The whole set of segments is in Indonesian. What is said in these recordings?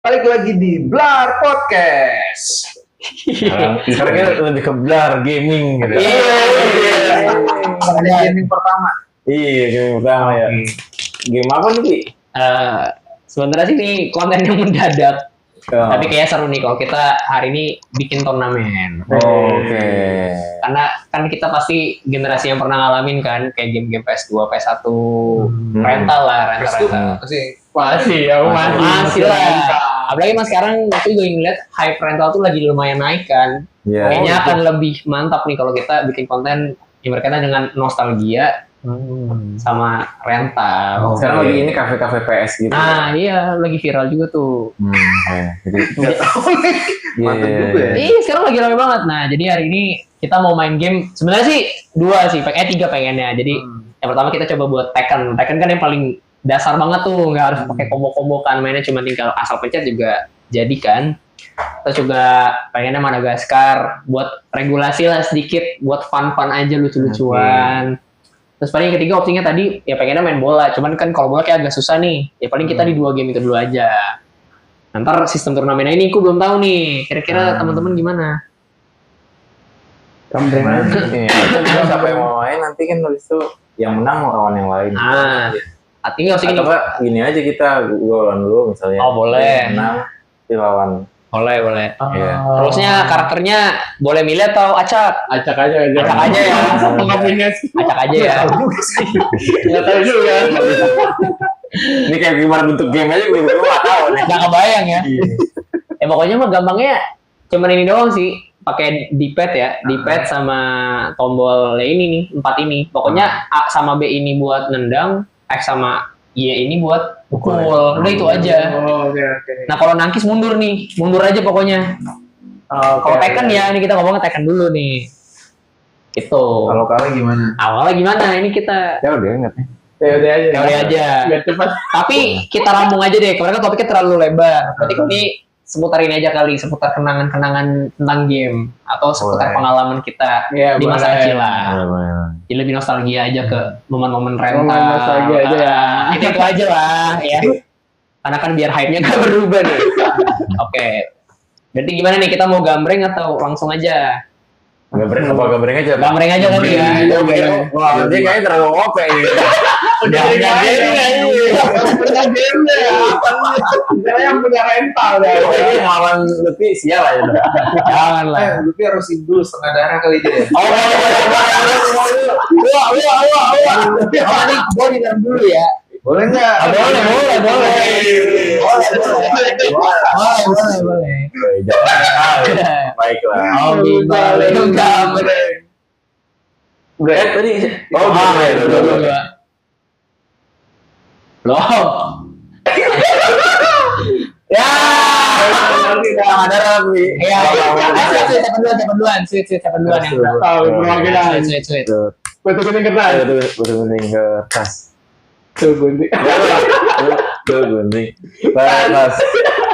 balik lagi di Blar Podcast. Sekarang kita lebih ke Blar gaming gitu. Iya. Gaming pertama. Iya, gaming pertama ya. Game apa nih, Ki? Sebenarnya sih ini konten yang mendadak. Tapi kayak seru nih kalau kita hari ini bikin turnamen. Oke. Karena kan kita pasti generasi yang pernah ngalamin kan kayak game-game PS2, PS1, rental lah, rental. Masih lah. Apalagi mas sekarang itu gue ngeliat hype rental tuh lagi lumayan naik kan. Yeah. Kayaknya akan lebih mantap nih kalau kita bikin konten yang berkaitan dengan nostalgia sama rental. Sekarang lagi ini kafe-kafe PS gitu. Nah iya lagi viral juga tuh. Jadi mantap juga ya. Iya sekarang lagi ramai banget. Nah jadi hari ini kita mau main game. Sebenarnya sih 2 sih, tiga pengennya. Jadi yang pertama kita coba buat Tekken. Tekken kan yang paling dasar banget tuh, nggak harus pakai combo-combo kan, mainnya cuma tinggal asal pencet juga jadi kan. Terus juga pengennya Madagaskar buat regulasi lah sedikit, buat fun-fun aja, lucu-lucuan. Terus paling yang ketiga opsinya tadi ya pengennya main bola, cuman kan kalau bola kayak agak susah nih. Ya paling kita di 2 game itu dulu aja. Ntar sistem turnamennya ini aku belum tahu nih. Kira-kira teman-teman gimana? Siapa yang mau main nanti kan habis itu yang menang lawan yang lain. Artinya atau enggak gini aja kita lawan dulu misalnya. Oh boleh. Menang lawan. Boleh. Iya. Terusnya karakternya boleh milih atau acak? Acak aja ya. Acak aja ya. Nggak tahu juga. Ini kayak gimana bentuk game aja gue nggak tahu nih. Nggak kebayang ya. Pokoknya mah gampangnya cuman ini doang sih. Pakai D-pad ya, D-pad sama tombol ini nih, 4 ini. Pokoknya A sama B ini buat nendang, X sama Y ini buat pukul. Udah itu aja. Oke. Nah kalau nangkis mundur aja pokoknya. Kalau Tekken ya, ini kita ngomongin Tekken dulu nih. Itu. Kalau kalian gimana? Awalnya gimana? Ini kita. Ya udah ingat nih. Teori aja. Biar cepat. Tapi kita rambung aja deh. Kemarin kan topiknya terlalu lebar. Berarti ini seputar ini aja kali, seputar kenangan-kenangan tentang game atau seputar pengalaman kita di masa kecil lah. Jadi lebih nostalgia aja ke momen-momen rental. Nostalgia aja ya. Itu aja lah ya. Karena kan biar hype-nya nggak berubah nih. Oke. Berarti gimana nih, kita mau gambreng atau langsung aja? Gambreng aja. Gambreng aja kali ya. Wah, dia kayaknya terlalu OP ini. Udah punya game ya. Saya yang punya rental ya. Ini lawan Lutfi sial aja. Jangan lah. Lutfi harus dulu setengah darah kali dia. Wah. Ini gue dinam dulu ya. Boleh nggak? Boleh. Baiklah. Gambreng. Udah tadi. Udah. Loh. Ya. Ada Raffi. Ya. Siapa duluan? Sweet yang Perwakilan. Sweet. Betul kertas. Betul kertas. Tuh gunting. Pas.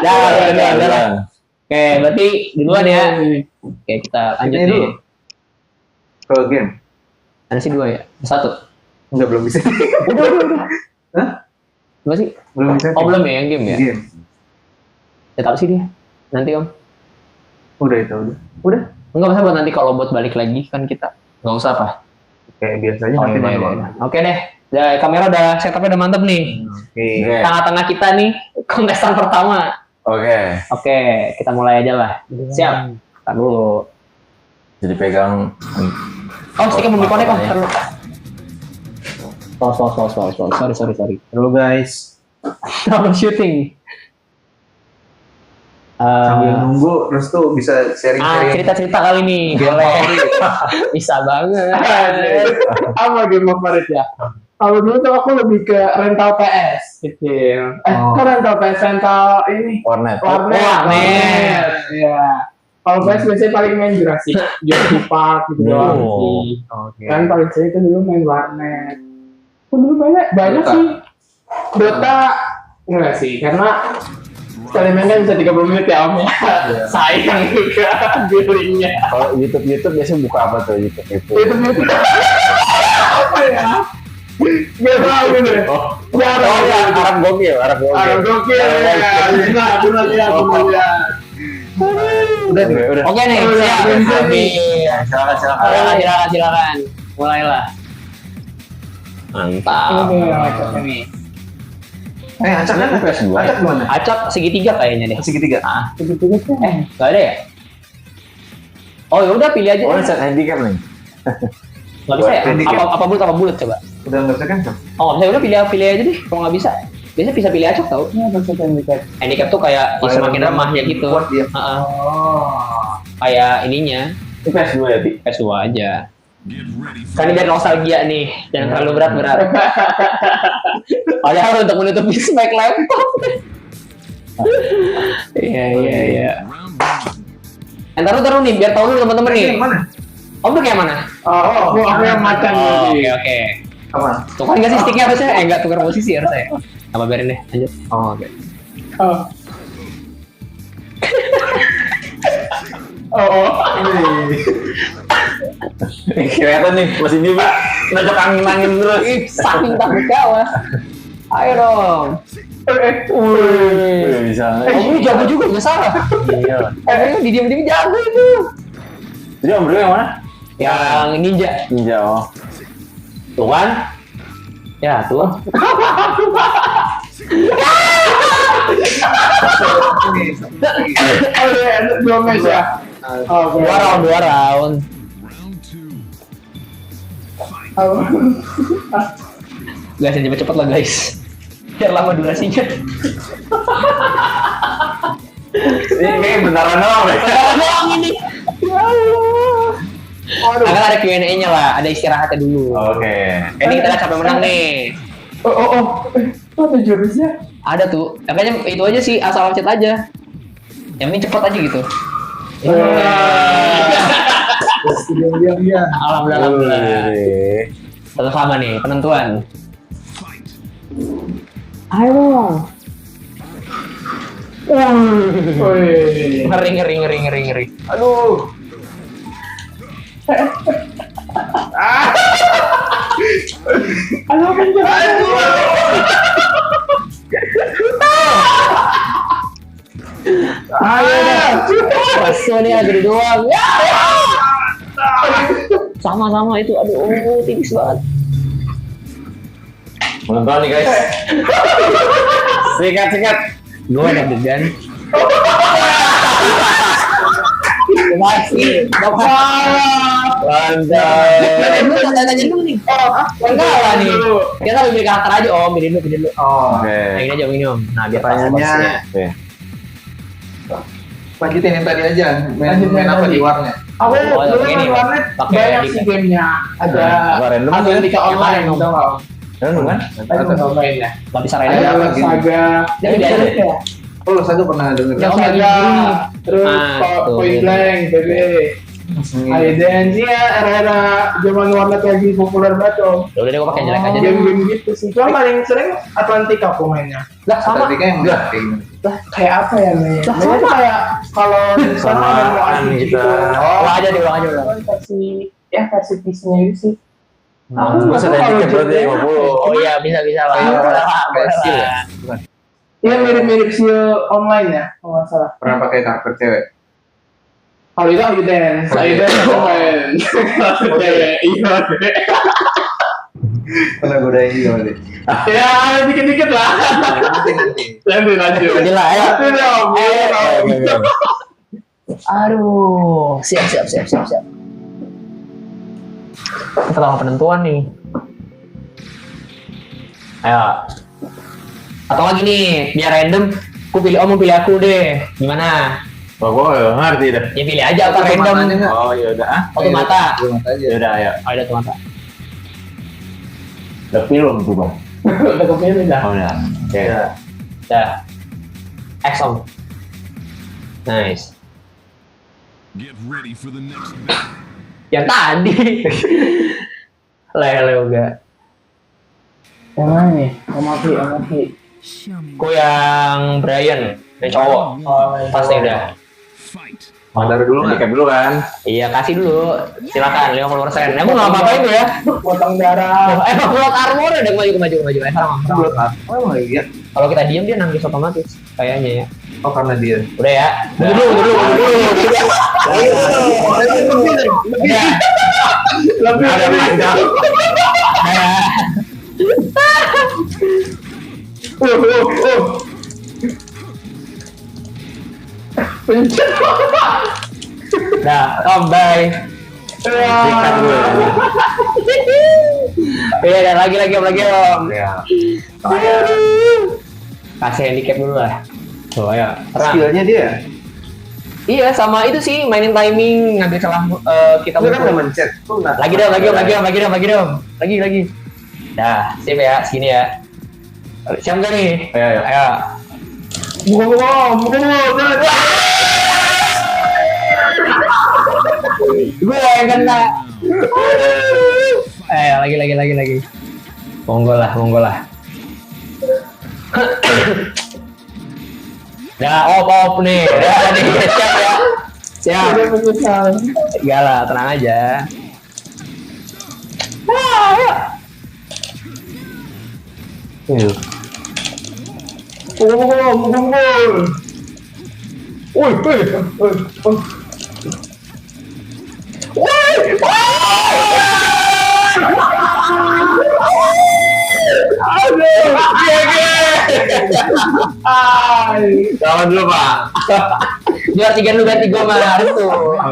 Jalan. Oke, berarti duluan ya. Oke, kita lanjut Ini nih. dulu. Ke game. Ada sih 2 ya? 1. Enggak, belum bisa. Udah. Hah? Gimana sih? Belum bisa. Oh, belum ya yang game ya? Game. Ya tapi sih dia. Nanti Om. Udah. Enggak usah buat nanti kalau buat balik lagi kan kita. Enggak usah apa? Kayak biasanya nanti main. Oke deh. Ya, kamera udah setupnya udah mantep nih. Oke. Tengah-tengah kita nih kontestan pertama. Oke, kita mulai aja lah. Siap. Tar dulu. Jadi pegang. Oh, sticknya belum dikonek kok. Terus. Pause. Sorry. Halo guys. Troubleshooting. Sambil nunggu terus tuh bisa sharing. Cerita kali nih. Boleh. Bisa banget. Apa game favorit ya? Kalau dulu tuh aku lebih ke rental PS gitu. Kok rental PS, rental ini? Warnet. Iya. Kalau PS biasanya paling main Jurassic Park gitu doang sih. Kan paling sering itu dulu main warnet. Dulu banyak sih. Dota enggak sih, karena sekali main kan bisa 30 menit ya Om ya. Sayang juga billingnya. Kalau YouTube biasanya buka apa tuh YouTube? Apa ya? Gak tahu bener. Ya, Arab gokil. Arab gokil. Udah. Oke nih, siap. Silakan. Mulailah. Mantap. Acak kan PS2. Acak gimana? Acak segitiga kayaknya deh. Segitiga. Gak ada ya? Oh ya udah pilih aja. Oh, set handicap nih. Nggak bisa ya? Handicap. Apa bulat coba? Udah nggak bisa kan? Oh nggak bisa, udah pilih aja deh. Kalau nggak bisa, biasanya bisa pilih acak tau. Ini apa sih handicap? Handicap tuh kayak ya, semakin remah ya gitu. Kuat dia. Kayak ininya. Itu PS2 ya, Bi? PS2 aja. Kan biar nostalgia nih, jangan terlalu berat. Padahal untuk menutupi spek laptop. Iya. Taruh nih, biar tahu dulu teman-teman nih. Mana? Om tuh kayak mana? Aku yang macan nih. Oke. Apa? Tukar nggak sih sticknya harusnya? Nggak tukar posisi harusnya. Apa biarin deh, lanjut. Oh, oke. Kelihatan nih, masih ini Pak. Ngajak angin terus. Saking takut kawan. Ayo dong. Bisa. Om ini jago juga, nggak salah. Iya. Ini diam-diam jago itu. Jadi Om Bro yang mana? Yang ninja. Ninja, oh. Tuh kan? Ya, tuh. Dua match ya. Dua round. Guys, cepet-cepet lah guys. Biar lama durasinya. Ini kayak beneran doang deh. Doang ini. Ya Allah. Akan ada Q&A-nya lah, ada istirahatnya dulu. Oke. Ini kita lihat siapa yang menang nih. Ada jurusnya? Ada tuh. Makanya itu aja sih, asal locet aja. Yang penting cepet aja gitu. Iya. Alhamdulillah. Satu sama nih, penentuan. Ayo. Ngeri. Aduh. Masuk nih agak doang. Sama itu, aduh tipis banget. Menonton nih guys. Sikat. Gue ada degan. Masih, Mantap. tanya dulu nih. Enggak nih. Kita lebih karakter aja om, pilih dulu. Oh, oke. Nah, ini aja ini om. Nah, biar Pertanyaannya, Oke. lanjutin yang tadi aja. Main apa di warnet? Aku Oh, dulu pakai ini, main warnet pakai banyak Dika. sih gamenya. Ada Apa, random ada aja? Dika online, Yang tau nggak? Kan kan? Aku nggak main ya. lapis Ada arena. apa, gini? Saga, Jadi dia aja. ya. Oh, saya pernah denger. Yang Oh, yang Saga, ini. terus Tuh, Point ini. Blank, BB. Aiden sih ya, era-era zaman warnet lagi populer banget om. Udah deh, gue pakai jelek aja deh. Game-game gitu sih. Cuma paling sering Atlantic aku mainnya. Lah sama. Tadi kan enggak kayak gimana? Lah kayak apa ya mainnya? Mainnya tuh kayak kalau di sana ada mau Samaan asli kita. gitu. Ulang aja deh, ulang aja. Versi PC-nya itu sih. Aku masa ada kalau tiket berarti game- 50. Oh iya, bisa lah. Iya, Boleh skill lah. ya? Iya mirip-mirip sih online ya, kalau nggak salah. Pernah pakai karakter cewek? Kalau itu Ayu Dance, Ayu Dance aku main. Cewek, iya deh. Pernah godain juga deh. Ya dikit-dikit lah. Nanti. Lanjut. Lanjut lah, ya. Lanjut dong. Aduh, siap. Kita lama penentuan nih. Ayo. Atau lagi nih, biar random. Aku pilih om, mau pilih aku deh. Gimana? Wah, gue gak ngerti dah. Ya pilih aja apa Otomatis random. nggak? Oh, ya udah. Otomata. Otomata aja. Ya udah, ayo. Oh, ada otomata. Udah film tuh, Bang. Udah kepilih dah. Oh, udah. Oke. Dah. X om. Nice. Get ready for the next battle. Yang tadi. Lele juga. Yang mana nih? Amati. Aku yang Brian, yang cowok. Oh, Pasti udah. Fight. Mandar dulu Handicap dulu kan? Iya, kasih dulu. Silakan 50%. Emang nggak apa-apain tuh ya? Potong darah. Blood armor udah maju. Sama. Oh iya. Kalau kita diem dia nangis otomatis kayaknya ya. Oh karena dia. Udah ya. Mundur dulu. Lebih Ada panjang. pencet. Nah, bye. Sikat gue. Iya, dan lagi om. Ya. Kasih handicap dulu lah. Tuh, ayo. Terang. Skillnya dia. Iya, sama itu sih mainin timing, ngambil celah kita Lu kan muncul. udah mencet. Lagi dong. Lagi. Dah, sip ya, sini ya. Siap gak nih? Ayo. Bukan. Gue yang kena. Lagi. Monggo lah. Nah, op nih. Ya, nih, siap ya. Siap. Udah menyesal. Enggak lah, tenang aja. Bukan. Selamat dulu Pak. Juara 3 lu ganti gua mah harus tuh.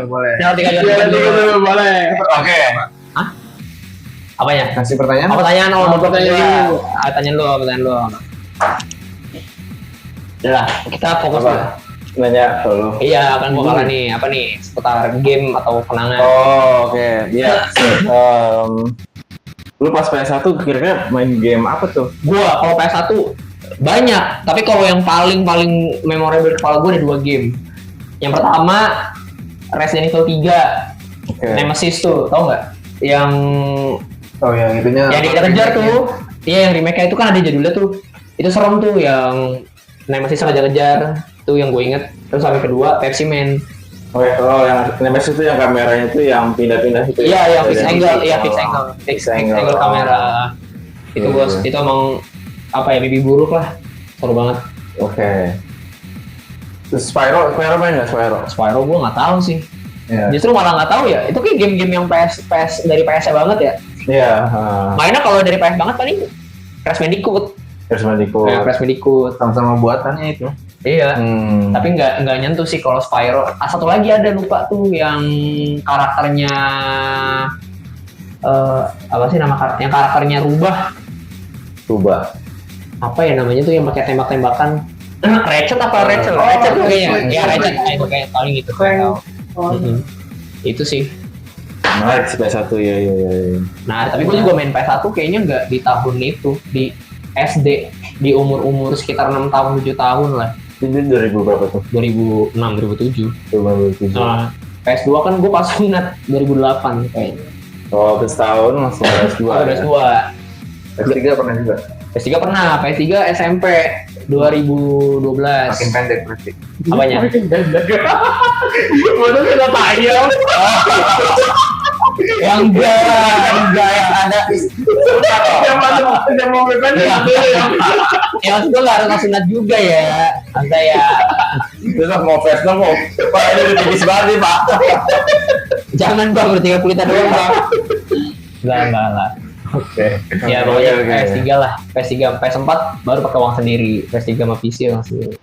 Boleh. Juara 3 juara 3 dulu. Boleh. Oke. Apanya? Kasih pertanyaan. Pertanyaan pertanyaan lu. Pertanyaan lu. Udah lah, kita fokus Apa? dulu. Nanya dulu. Iya, kan gua kalah nih. Apa nih? Seputar game atau kenangan. Oh, oke. Iya. Lu pas PS1 kira-kira main game apa tuh? Gua kalau PS1 banyak, tapi kalau yang paling memorable di kepala gua ada 2 game. Yang pertama Resident Evil 3 Oke. Nemesis tuh, tau nggak? Yang Yang itunya. yang dikejar tuh. Iya, yang remake-nya itu kan ada jadulnya tuh. Itu serem tuh yang Nemesis ngejar-ngejar tuh yang gue inget. Terus sampai kedua Pepsi Man. Oke, kalau yang Nemesis itu yang kameranya itu yang pindah-pindah itu. Iya, yang fixed Dari angle, sisi. iya Oh. fixed angle kamera. Itu Iya, bos, iya. itu emang apa ya, mimpi buruk lah. Seru banget. Oke. Terus Spyro main nggak Spyro? Spyro gue nggak tahu sih. Iya. Justru malah nggak tahu ya. Itu kayak game-game yang PS dari PS banget ya. Iya. Mainnya kalau dari PS banget paling Crash Bandicoot. Crash Bandicoot. Ya, Crash Bandicoot. Sama-sama buatannya itu. Iya. Hmm. Tapi nggak nyentuh sih kalau Spyro. Satu lagi ada lupa tuh yang karakternya apa sih nama karakternya? Yang karakternya rubah. Rubah. Apa ya namanya tuh yang pakai tembak-tembakan? Ratchet apa Rachel? Ratchet tuh kayaknya. Ya Ratchet. Itu kayak paling itu. Itu sih. Menarik sih PS1 ya. Nah, tapi gue juga main PS1 kayaknya nggak di tahun itu, di SD, di umur sekitar 6 tahun 7 tahun lah. Itu 2000 berapa tuh? 2006 2007. 2007. Nah, PS2 kan gue pas sunat 2008 kayaknya. Oh, setahun langsung PS2. PS2. PS3 pernah juga. PS3 pernah, PS3 SMP 2012. Makin pendek berarti. Apanya? Mana kita tanya? Yang enggak yang ada. Yang mau berpen Ya maksud gue nggak harus langsung sunat juga ya. Santai ya. Terus mau PS mau. Pak ini udah tipis banget nih, Pak. Jangan bang, udah 3 kulitan doang bang. Enggak lah. Oke. Ya pokoknya PS3 lah. PS3, PS4 baru pakai uang sendiri. PS3 sama PC uang sendiri.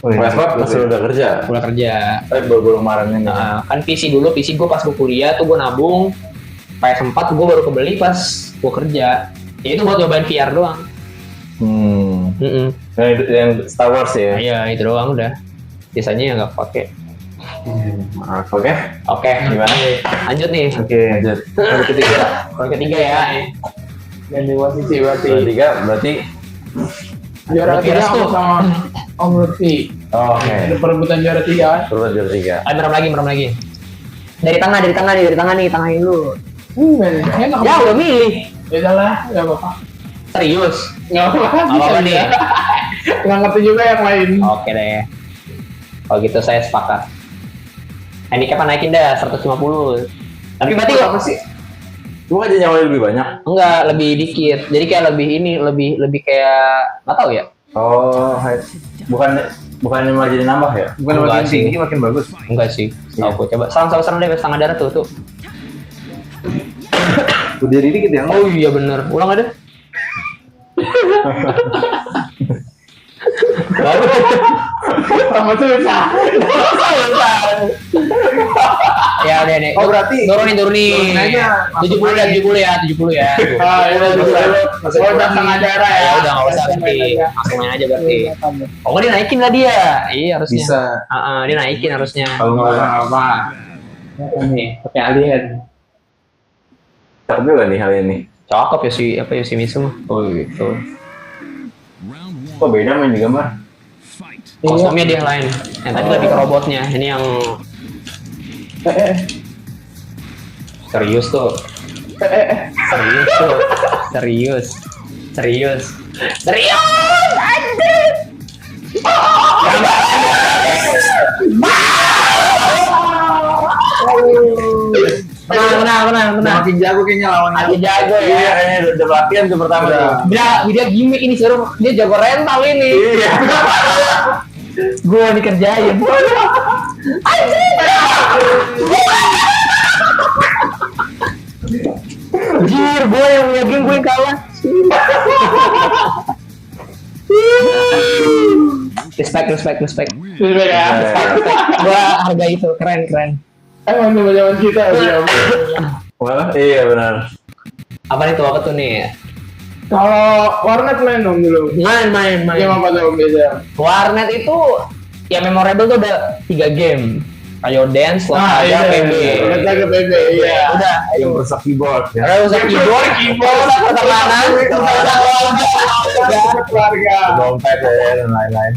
PS4 masih udah kerja. Udah kerja. Baru kemarin ini. Nah, kan PC dulu, PC gue pas gue kuliah tuh gue nabung. PS4 gue baru kebeli pas gue kerja. Ya itu buat nyobain VR doang. Yang Star Wars ya. Iya itu doang udah. Biasanya ya nggak pakai. Oke. Oke, Gimana? lanjut nih. Oke, lanjut. Yang ketiga. Yang ketiga ya. yang di posisi berarti Tiga berarti. juara Berarti 3 restu. sama Om Lutfi. Oh, oke. Ada perebutan juara 3 kan? Berubah juara 3. Ayo merem lagi. Dari tengah nih, tangahin dulu. Enak. Ya udah milih. Ya udah lah, nggak apa-apa. Serius. Nggak apa-apa. Apa nih? Nggak ngerti juga yang lain. Oke deh. Kalau gitu saya sepakat. handicap naikin dah 150. Tapi berarti apa sih? Gua aja nyawanya lebih banyak. enggak, lebih dikit. Jadi kayak lebih kayak nggak tahu ya. Oh, bukan malah jadi nambah ya? Bukan Enggak makin sih. tinggi makin bagus. Enggak sih. Iya. Aku coba serang deh setengah darah tuh. Udah dikit ya. Oh iya bener. Ulang ada. Sama susah. Ya udah nih. Oh, berarti turunin. turunin aja. 70 ya. Ah, ya udah setengah darah ya. Ya udah nggak usah berarti. Langsung main aja berarti. Oh dia naikin lah dia. Iya harusnya. Bisa. Dia naikin harusnya. Kalau nggak Apa? Nih, pakai alien. cakep juga nih hal ini. Cakep ya si Yoshimitsu mah. Oh gitu. Round Kok one. beda main di gambar? Fight. Kostumnya dia lain. Yang tadi lebih ke robotnya. Ini yang serius tuh. Serius. Anjir. Menang. Makin jago kayaknya lawannya. Aku jago Iya, ya. kayaknya udah latihan tuh pertama Udah. tuh. Dia gimmick ini seru. Dia jago rental ini. Iya. Gua dikerjain. Anjir, gue yang punya game, gue yang kalah. Respect. Susah ya. Gua harga itu, keren. Emang zaman kita ya. Wah, iya benar. Apa nih tuh, apa tuh nih? Kalau warnet main dong dulu. Main. Game apa tuh biasa? Warnet itu yang memorable tuh ada 3 game. Kayak Dance, Lokaja, PB. Lokaja, PB, iya. Udah, Yang rusak keyboard ya. rusak keyboard, rusak pertemanan, rusak Keluarga. Dompet ya dan lain-lain.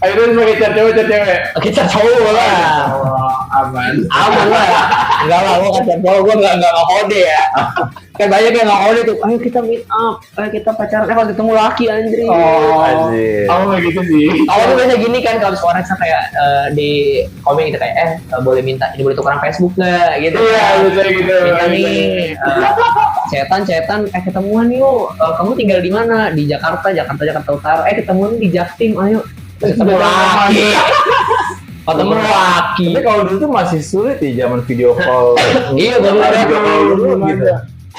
Akhirnya sebagai cewek. kita cowok lah. Aman. Aman lah. Enggak lah, gua kan cowok, gua enggak kode ya. Kan banyak yang enggak kode tuh. Ayo kita meet up, ayo kita pacaran, kalau ketemu laki anjir. Anjir. Aku kayak gitu sih. Awalnya tuh biasa gini kan, kalau seorang kayak di komen gitu kayak boleh minta, ini boleh tukeran Facebook nggak gitu. Iya, bisa gitu. Minta nih, cetan, ketemuan yuk. Kamu tinggal di mana? Di Jakarta Utara. Ketemuan di Jaktim, ayo. Ketemu laki. Ketemu laki. Tapi kalau dulu tuh masih sulit ya zaman video call. Iya, baru ada. Dulu gitu.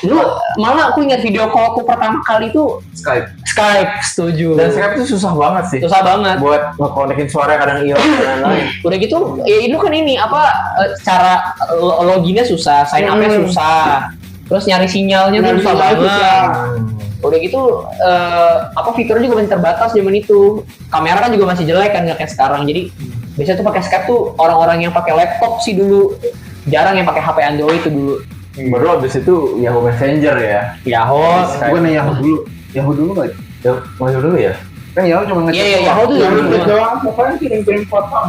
Dulu malah aku ingat video call aku pertama kali itu Skype. Skype, setuju. Dan Skype itu susah banget sih. Susah banget. Buat ngekonekin suara kadang hilang dan lain-lain. Udah gitu, ya itu kan ini cara loginnya susah, sign up-nya susah. Terus nyari sinyalnya tuh susah banget. Udah gitu fiturnya juga masih terbatas zaman itu. Kamera kan juga masih jelek kan, nggak kayak sekarang. Jadi biasanya tuh pakai Skype tuh orang-orang yang pakai laptop sih dulu. Jarang yang pakai HP Android itu dulu. Baru abis itu Yahoo Messenger ya. Yahoo. Bukan Yahoo dulu. Yahoo dulu nggak? Masih dulu ya? Kan Yahoo cuma ngecek. Iya, Yahoo tuh Yang dulu. itu doang, pokoknya kirim foto.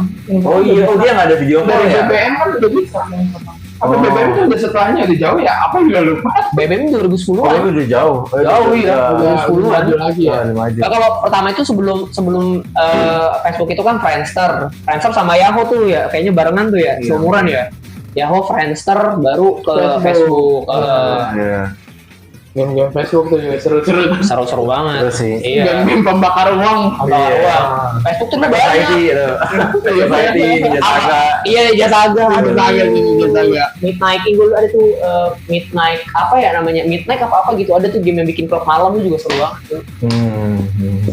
Oh iya, dia nggak ada video call Dari ya? BBM kan udah bisa main foto. Apa Oh. BBM tuh udah setelahnya udah jauh ya? Apa juga lupa? BBM 2010 Oh, an. itu udah jauh. Jauh, iya. Udah 2010-an. maju lagi ya. Nah, kalau pertama itu sebelum Facebook itu kan Friendster sama Yahoo tuh ya kayaknya barengan tuh ya, seumuran ya. Yahoo, Friendster, baru ke Facebook. Iya. Game-game Facebook tuh juga seru-seru. Seru-seru banget. Terus sih. Iya. Game pembakar uang. Bakar uang. Facebook tuh Pakai banyak. ID gitu. Pakai ID, Jasaga. Iya, Jasaga. Ada lagi sih Jasaga. Midnight dulu ada tuh Midnight apa ya namanya? Midnight apa gitu, ada tuh game yang bikin klub malam tuh juga seru banget tuh.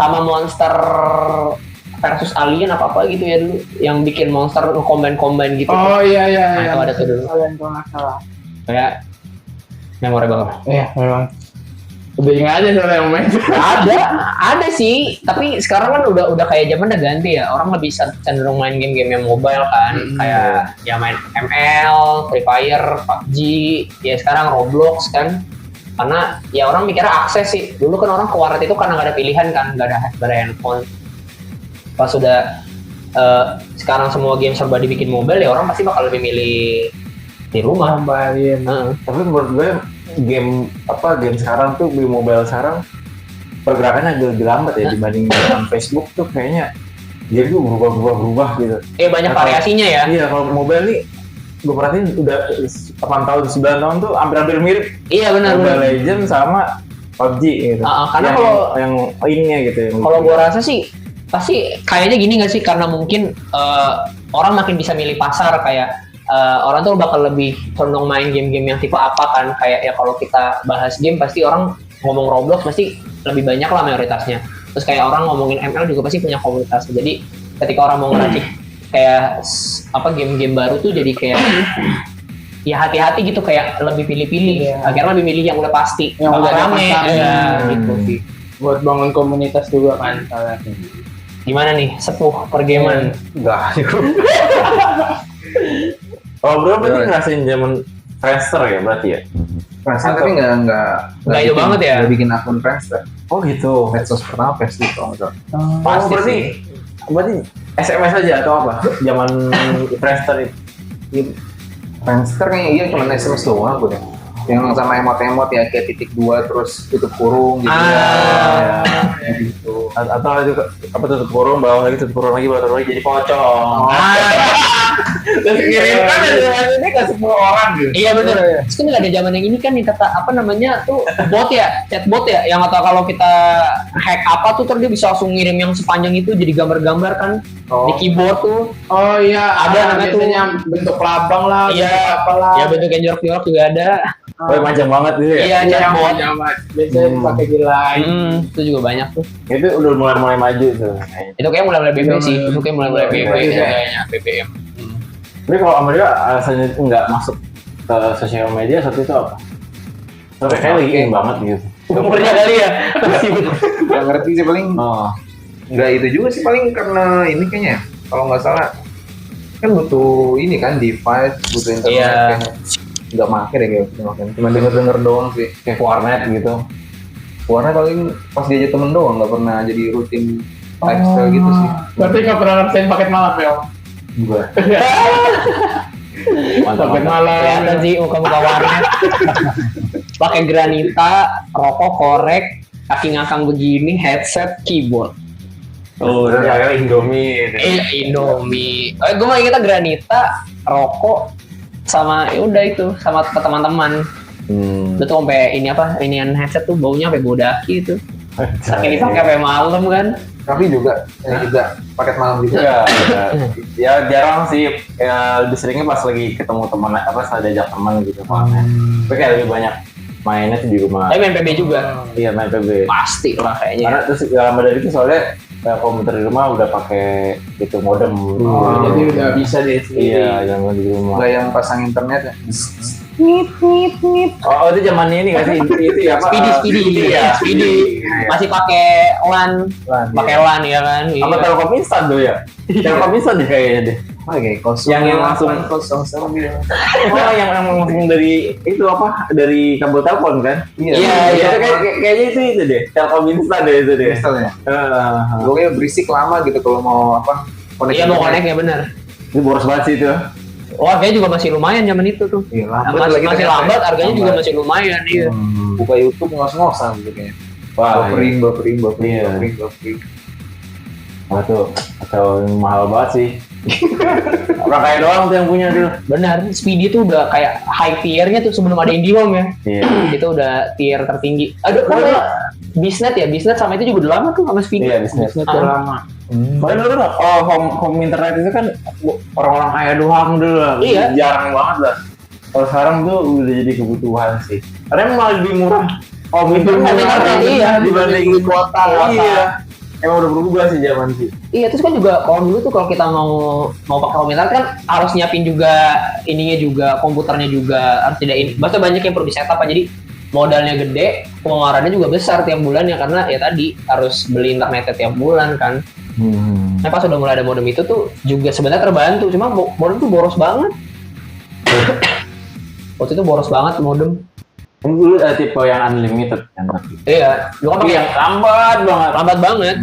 Sama Monster versus Alien apa gitu ya dulu, yang bikin monster combine gitu. Oh iya. Nah, itu ada tuh dulu. Kalian kalau nggak salah. Kayak memorable. Iya memang. Udah ingat aja soalnya yang main. ada sih, tapi sekarang kan udah kayak zaman udah ganti ya, orang lebih cenderung main game-game yang mobile kan, kayak ya main ML, Free Fire, PUBG, ya sekarang Roblox kan, karena ya orang mikirnya akses sih. Dulu kan orang ke warnet itu karena nggak ada pilihan kan, nggak ada handphone. Pas sudah sekarang semua game serba dibikin mobile, ya orang pasti bakal lebih milih di rumah. Tambahin. Tapi menurut gue game sekarang tuh di mobile sekarang pergerakannya agak lebih lambat ya dibanding dengan Facebook tuh kayaknya Game tuh berubah gitu. Banyak Nah, variasinya ya. Iya, kalau mobile nih gue perhatiin udah 8 tahun 9 tahun tuh hampir mirip Iya benar. Mobile Legends sama PUBG gitu. Karena yang, kalau yang ininya gitu. Kalau gue rasa sih pasti kayaknya gini nggak sih, karena mungkin orang makin bisa milih pasar, kayak orang tuh bakal lebih condong main game-game yang tipe apa kan, kayak ya kalau kita bahas game pasti orang ngomong Roblox pasti lebih banyak lah mayoritasnya. Terus kayak orang ngomongin ML juga pasti punya komunitas. Jadi ketika orang mau ngeracik kayak game-game baru tuh jadi kayak ya hati-hati gitu, kayak lebih pilih-pilih. Akhirnya lebih milih yang udah pasti, yang udah rame ya, gitu sih. Buat bangun komunitas juga kan. Gimana nih sepuh pergaman? Enggak. Kalau bro berarti ngerasain zaman Friendster ya berarti ya? Friendster tapi nggak itu banget ya? Nggak bikin akun Friendster. Oh gitu. Medsos pertama Facebook kalau nggak salah. Pasti berarti SMS aja atau apa? Zaman Friendster itu. Friendster kayaknya iya cuma SMS doang aku deh. Yang sama emot-emot ya kayak titik 2 terus tutup kurung gitu ya. Gitu. Atau itu apa tutup kurung, bawah lagi tutup kurung lagi, bawah lagi jadi pocong. Terus kirimkan ini ke 10 orang gitu. Iya benar. Terus kan ada zaman yang ini kan yang kata apa namanya tuh bot ya, chatbot ya, yang atau kalau kita hack apa tuh terus dia bisa langsung ngirim yang sepanjang itu jadi gambar-gambar kan di keyboard tuh. Oh iya, ada namanya biasanya bentuk labang lah, iya, bentuk apalah. Ya bentuk jorok-jorok juga ada. Oh, panjang banget gitu ya? Iya, chatbot. Biasanya pakai di line. Itu juga banyak tuh. Itu udah mulai maju tuh. Itu kayak mulai BB sih. Itu kayak mulai BB Iya. kayaknya BBM. Tapi kalau Amerika alasannya nggak masuk ke sosial media saat itu apa? Soalnya kayak lagi in banget gitu. Umurnya kali ya. Nggak ngerti sih paling. Oh. Nggak itu juga sih paling karena ini kayaknya. Kalau nggak salah kan butuh ini kan device, butuh internet. Iya. Kayaknya. Nggak make deh kayak makan. Cuma denger doang sih. Kayak warnet gitu. Warna paling pas diajak temen doang, nggak pernah jadi rutin lifestyle gitu sih. Berarti nggak pernah ngerasain paket malam ya? Enggak. Paket malam. Kelihatan sih muka-muka warnet. Pakai granita, rokok korek, kaki ngakang begini, headset, keyboard. Oh, udah kayak Indomie gitu. Indomie. Gue mah ingetnya granita, rokok, sama ya udah itu sama teman-teman. Itu tuh sampai ini apa? Inian headset tuh baunya sampai bau daki itu. Saking dipakai sampai malam kan. Tapi juga paket malam juga. Ya jarang sih. Ya, lebih seringnya pas lagi ketemu teman, apa saya diajak teman gitu. Tapi kayak lebih banyak mainnya tuh di rumah. Tapi main PB juga. Iya, main PB. Pasti lah kayaknya. Karena terus lama dari itu soalnya komputer di rumah udah pakai itu modem. Jadi udah bisa deh. Iya, yang di rumah. Nggak yang pasang internet ya. Oh, itu zamannya ini nggak sih? Itu ya apa? Speedy. Iya. Masih pakai LAN, pakai LAN ya kan. Apa Telkom instan tuh ya? Telkom instan deh kayaknya deh. Oke, Yang langsung gitu. Oh, yang langsung dari itu apa? Dari kabel telepon kan? Iya. Kayaknya itu deh. Telkom instan deh itu deh. Misalnya. Pokoknya berisik lama gitu kalau mau apa? Iya mau connect ya benar. Ini boros banget sih itu. Wah, kayaknya juga masih lumayan zaman itu tuh. Iya, lambat Masih lambat, harganya juga masih lumayan. Iya. Buka YouTube ngos-ngosan gitu kayaknya. Wah, Buffering. Iya. Wah tuh, atau mahal banget sih. Orang kaya doang tuh yang punya tuh. Benar, Speedy tuh udah kayak high tier-nya tuh sebelum ada IndiHome ya. Iya. Itu udah tier tertinggi. Aduh, Bisnet sama itu juga udah lama tuh sama Speedy. Iya, bisnis. Udah lama. Makanya dulu kan, home internet itu kan orang-orang kaya doang dulu lah. Iya. Jarang banget lah. Kalau sekarang tuh udah jadi kebutuhan sih. Karena emang malah lebih murah. Home internet Iya, dibanding kuota. Iya. Emang udah berubah sih zaman sih. Iya, terus kan juga kalau dulu tuh kalau kita mau pakai home internet kan harus nyiapin juga ininya juga, komputernya juga harus tidak ini. Bahkan banyak yang perlu di setup, jadi modalnya gede, pengeluarannya juga besar tiap bulan ya, karena ya tadi harus beli internetnya tiap bulan kan. Nah pas udah mulai ada modem itu tuh juga sebenarnya terbantu, cuma modem tuh boros banget. Waktu itu boros banget modem. Dulu tipe yang unlimited kan. Iya, lu kan pakai yang lambat banget.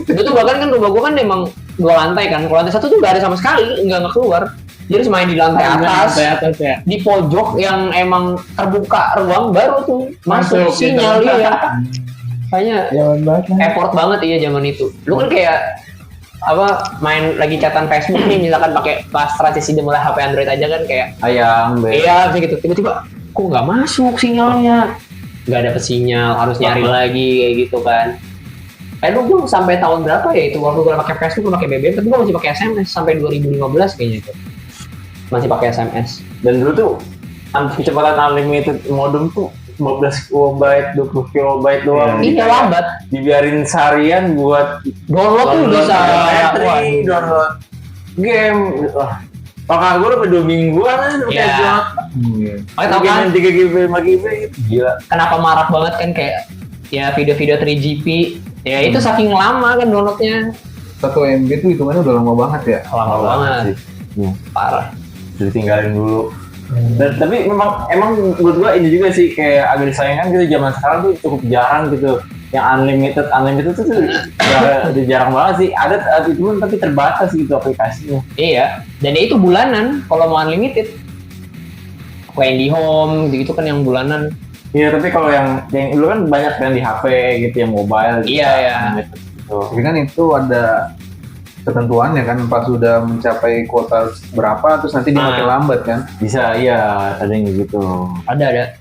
Itu tuh bahkan kan rumah gua kan emang 2 lantai kan. Kalau lantai 1 tuh nggak ada sama sekali, nggak keluar. Jadi harus main di lantai atas ya. Di pojok yang emang terbuka ruang baru tuh masuk sinyal ya. Kayaknya effort banget iya zaman itu. Lu kan kayak apa main lagi catatan Facebook nih misalkan pakai pas transisi dia mulai HP Android aja kan kayak Ayang, iya kayak gitu tiba-tiba kok nggak masuk sinyalnya nggak dapet sinyal harus nyari lagi kayak gitu kan. Gue sampai tahun berapa ya itu waktu gue pakai Facebook gue pakai BBM tapi gue masih pakai SMS sampai 2015 kayaknya itu masih pakai SMS. Dan dulu tuh kecepatan unlimited modem tuh 15 KB, 20 KB doang. Iya lambat. Dibiarin seharian buat Download tuh bisa. download game. Pakar gue udah 2 mingguan kan udah Iya. download. Oh, tau kan? 3 GB, 5 GB gitu. Gila. Kenapa marak banget kan kayak ya video-video 3GP ya itu saking lama kan downloadnya 1 MB tuh hitungannya udah lama banget ya. lama banget parah. Ditinggalin dulu. Dan, tapi emang menurut gua ini juga sih kayak agak disayangkan gitu zaman sekarang tuh cukup jarang gitu yang unlimited tuh udah jarang banget sih ada itu tapi terbatas gitu aplikasinya. Iya dan itu bulanan kalau mau unlimited kayak di home gitu kan yang bulanan. Iya tapi kalau yang dulu kan banyak yang di HP gitu yang mobile gitu, Iya, iya. unlimited gitu. Tapi kan itu ada ketentuannya kan pas sudah mencapai kuota berapa terus nanti dia makin lambat kan. Bisa iya ada yang gitu. Ada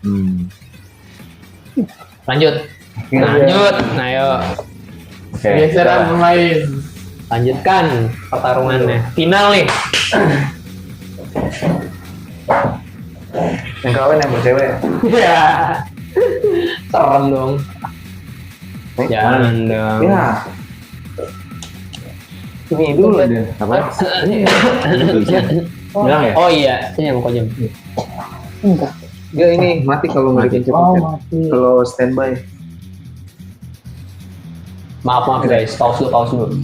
lanjut Iya. lanjut nah ayo Oke. Geseran pemain. lanjutkan pertarungannya final nih. Yang kawin yang bercewek. Ya serem dong jangan dong Ya. Ini dulu deh. Apa? Bilang ya? oh iya ini yang mau jam Ya ini mati kalau nggak dipencet. Mati. Kalau standby. maaf guys pause dulu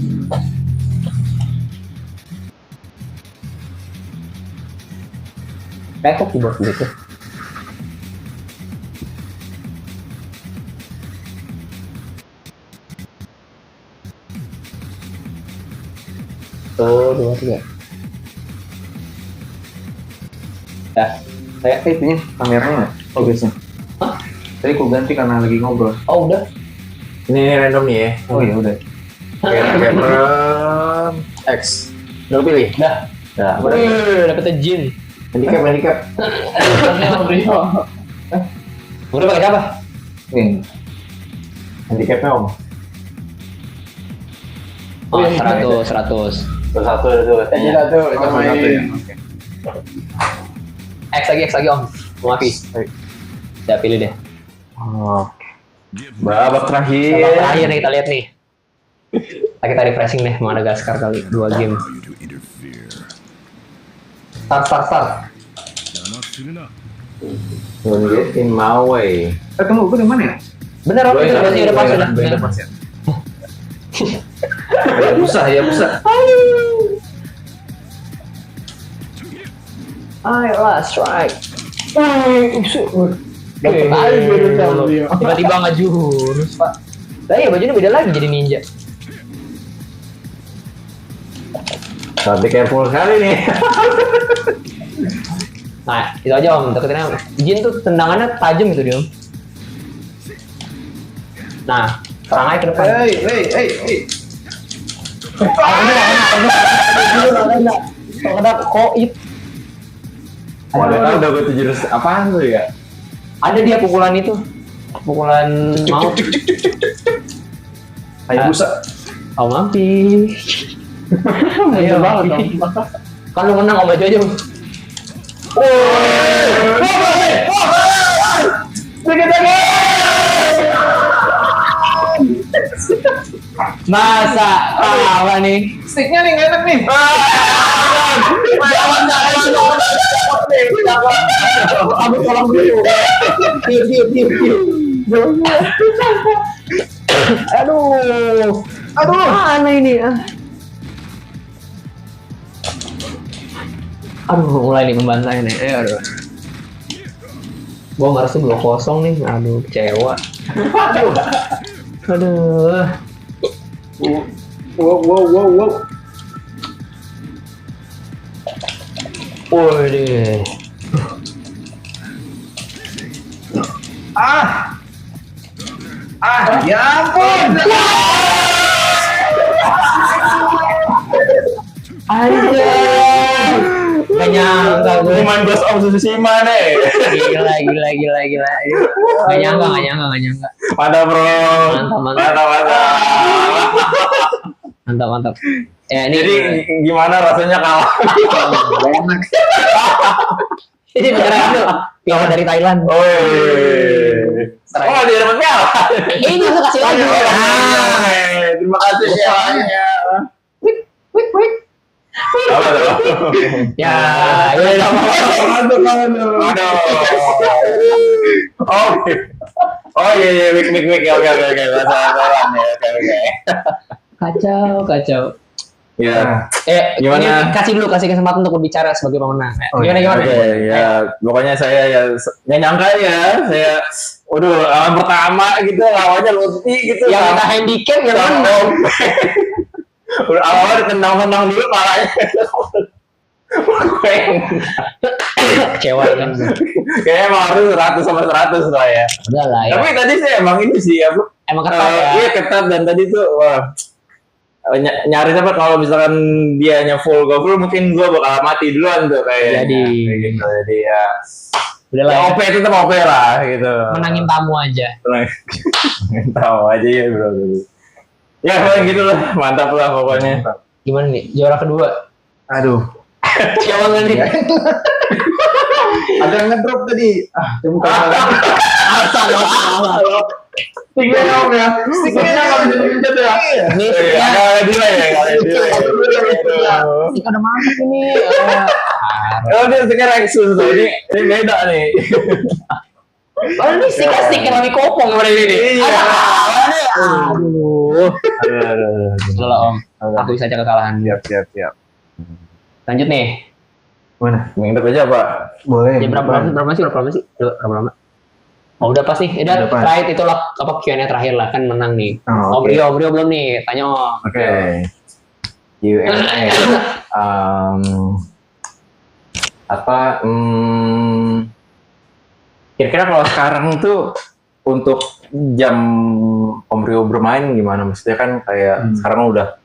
kayak kok keyboard gitu tuh 2 3 dah Saya itunya kameranya nggak? Progresnya. Tadi aku ganti karena lagi ngobrol. oh udah Ini random nih ya. Oh iya udah. Cameron X. Udah pilih? dah Udah. dapetnya Jin Handicap. udah pakai apa Nih. Handicapnya om. oh 100 Satu itu katanya. Satu kita main. X lagi om maaf udah pilih deh Babak terakhir. babak terakhir nih kita lihat nih kita refreshing deh Madagaskar kali 2 game start Nunjukin Maui. Tunggu, gue di mana ya? bener om itu berarti udah pas udah Udah pas ya. Ya bisa. last strike Dapat aja gitu sama dia. tiba-tiba nggak jurus pak lah iya bajunya beda lagi jadi ninja Tapi careful sekali nih. nah itu aja om deketin aja Jin tuh tendangannya tajam gitu dia om nah serang aja ke depan Hey. kena koit Waduh, udah gue 700 apaan tuh ya? ada dia pukulan itu pukulan maut Ayo busa. oh mampi Bener banget dong. kan lu menang om aja om masa kalah nih Sticknya nih nggak enak nih. Abis tolong dulu. Aduh. Mana ini? Aduh, mulai nih membantai nih. Aduh. Gua ngerasa 2-0 nih. Aduh, kecewa. Aduh. Wow. Waduh. Ya ampun. Aja. Gak nyangka gue. Main Ghost of Tsushima nih. Gila. Gak nyangka. Mantap bro. Mantap. Ya ini. Jadi gimana rasanya kalah? Enak. Ini beneran itu. Piala dari Thailand. Oh, dia dapat piala. Ini langsung kasih lagi. Terima kasih pialanya. Apa tuh? Ya, Aduh. Oh iya, mik. Oke. Oke. kacau. Ya. Gimana? Gimana? Kasih kesempatan untuk berbicara sebagai pemenang. Gimana? Oke, ya pokoknya saya ya nggak nyangka ya, saya lawan pertama gitu lawannya Lutfi gitu. Yang kita handicap yang menang. Udah awalnya tenang dulu malahnya. Kecewa kan. Kayaknya emang harus 100 sama 100 lah ya. Udah lah ya. Tapi tadi sih emang ini sih ya, Emang ketat ya. Iya ketat dan tadi tuh wah nyari apa kalau misalkan dianya full mungkin gua bakal mati duluan tuh kayaknya. Jadi ya Udah lah. ya, OP itu tetap OP lah gitu. Menangin tamu aja. Tahu aja ya bro. Ya kayak gitu lah, mantap lah pokoknya. Gimana nih? Juara kedua. Aduh. Siapa nih? Ada ngedrop tadi. Coba Tinggal dong ya. Stikernya nggak bisa dipencet ya. Ini Nggak ada delay. Ini udah mantap ini. Oh dia sekarang Exus tuh, ini beda nih. Oh ini stiker lagi kopong kemarin ini. Iya. Aduh. Udah lah Om. Aku bisa aja kekalahan. Siap. Lanjut nih. Mana? Minggu aja Pak. Boleh. Ya berapa sih? Berapa lama? Oh udah pasti. Udah Udah pas. terakhir itu lah apa Q&A terakhir lah kan menang nih. Oh, Om Rio belum nih. Tanya Om. Oke. Q&A. Apa? Kira-kira kalau sekarang tuh untuk jam Om Rio bermain gimana? Maksudnya kan kayak sekarang udah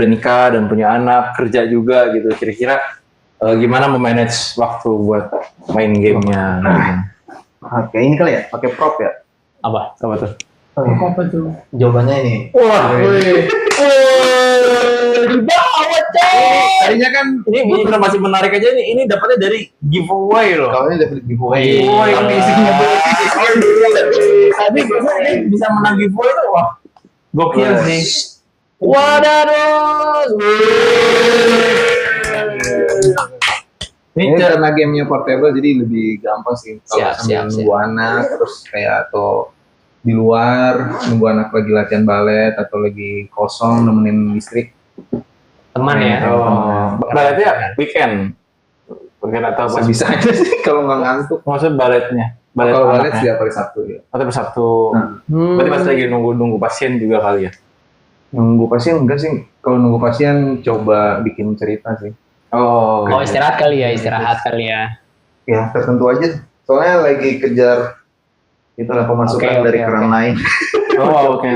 nikah dan punya anak, kerja juga gitu. Kira-kira gimana memanage waktu buat main gamenya? Oke, ini kali ya, pakai prop ya. Apa? Apa tuh? Apa tuh? Jawabannya ini. Wah, Dibawa coy. Tadinya kan ini benar masih menarik aja nih. Ini dapatnya dari giveaway loh. kalau ini dapat giveaway. Giveaway Tapi isinya tapi biasanya bisa menang giveaway tuh wah gokil sih. Waduh. Ini karena gamenya portable jadi lebih gampang sih kalau Siap. sambil nunggu anak terus kayak atau di luar nunggu anak lagi latihan balet atau lagi kosong nemenin istri. Teman ya. Oh, baletnya weekend atau apa? Bisa aja sih kalau nggak ngantuk. Maksudnya baletnya? Kalau balet anaknya? setiap hari Sabtu ya. Atau Sabtu. Berarti pas lagi nunggu pasien juga kali ya? Nunggu pasien enggak sih. Kalau nunggu pasien coba bikin cerita sih. Oh, Istirahat kali ya. Ya tertentu aja. Soalnya lagi kejar itulah pemasukan Oke, dari keran lain. Oh, oke.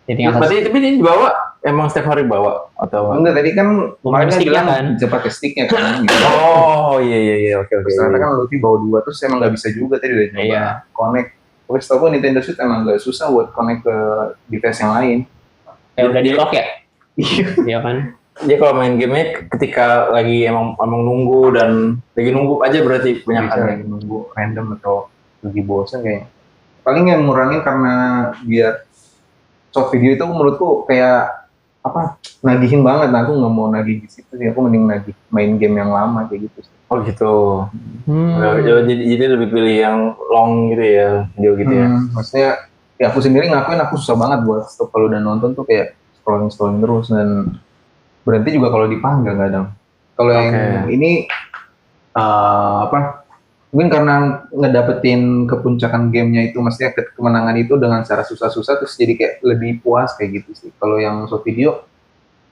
Jadi tinggal Berarti tapi ini dibawa emang setiap hari bawa atau? Enggak tadi kan kemarin stick kan kan? bisa pakai sticknya kan. Oh, iya, oke. Terus ternyata kan Lutfi bawa 2 terus emang nggak bisa juga tadi udah coba Iya. connect. Tapi setahu gue Nintendo Switch emang nggak susah buat connect ke device yang lain. udah di lock ya. Iya kan. Dia kalau main game ketika lagi emang nunggu dan lagi nunggu aja berarti Bisa banyak lagi nunggu random atau lagi bosan kayaknya. Paling yang ngurangin karena biar short video itu menurutku kayak apa nagihin banget. Nah, aku nggak mau nagih di situ sih. Aku mending nagih main game yang lama kayak gitu sih. Oh gitu. Jadi lebih pilih yang long gitu ya, video gitu ya. Maksudnya ya aku sendiri ngakuin aku susah banget buat stop kalau udah nonton tuh kayak scrolling terus dan berhenti juga kalau dipanggil kadang. Kalau yang ini mungkin karena ngedapetin kepuncakan gamenya itu, maksudnya kemenangan itu dengan cara susah-susah terus jadi kayak lebih puas kayak gitu sih. Kalau yang short video